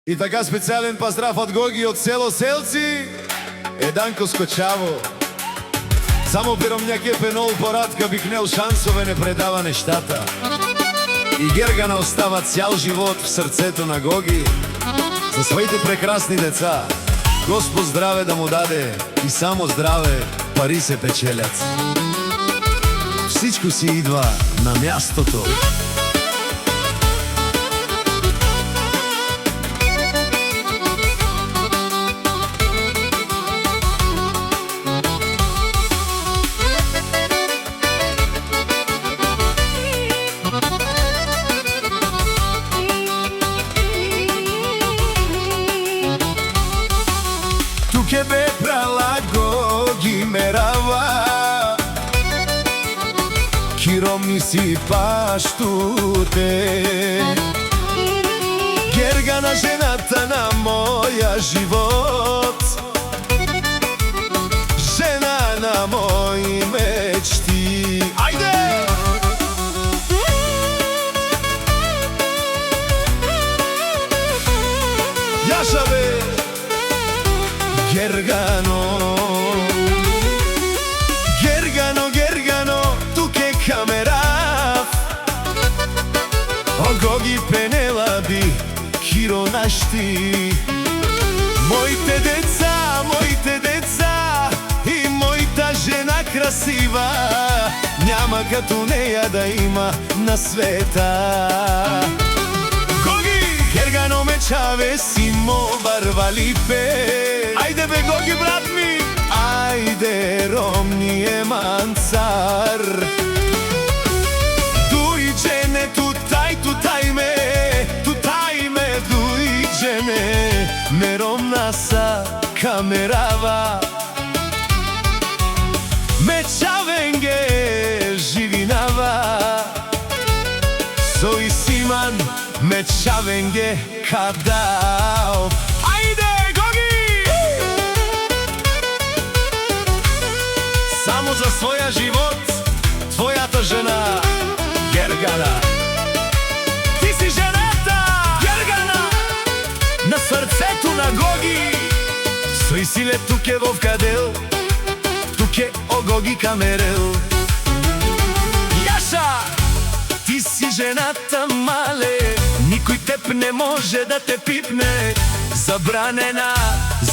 И така специјален поздрав од Гоги од село Селци, Еданко Скочаво. Само Пиромњак е пенол порадка, бикнел шансове не предава нештата. И Гергана остава цял живот в срцето на Гоги за своите прекрасни деца. Господ здраве да му даде и само здраве пари се печелят. Всичко си идва на мястото. Туке бе прала Гоги мерава, Киро ми си паштуте. Гергана жената на моја живот, жена на мои мечти. Ајде! Јаша бе! Гергано, Гергано, Гергано, туке камерав. О Гоги Пенелаби, Киро нашти. Моите деца и мојта жена красива, няма като неја да има на света. Гергано ме чаве си мо барвалипе. Ајде бе Гоги брат ми, ајде ромни е манцар. Дујđене тутай me, дујđене, ме ромна са камерава. Ме чавенге живинава, сој симан ме чавенге кадао. Ајде Гоги! Само за своја живот, твојата жена Гергана. Ти си жената Гергана на срцето на Гоги. Сој силе туке во вкадел, туке о Гоги камерел. Јаша! Ти си жената мале, никој теб не може да те пипне. Забранена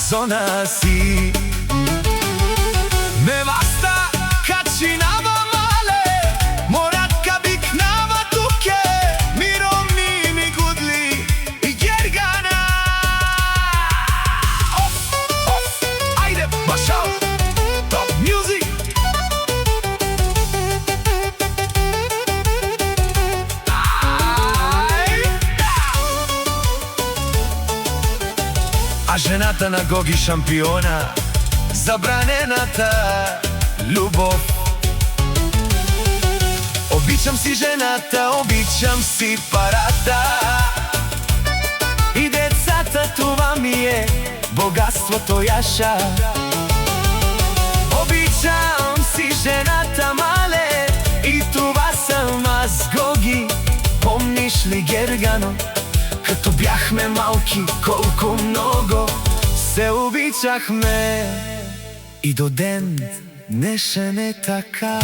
зона си. Неваста качинава мале, моратка бикнава туке. Миромни ми гудли и Гергана. Ајде башал, топ мюзик. А жената на Гоги шампиона, забранената љубов. Обичам си жената, обичам си парата и децата, това ми е богатството, Јаша. Обичам си жената мале и това съм аз, Гоги. Помниш ли Гергано, като бяхме малки, колко много се обичахме и до ден днешен е така.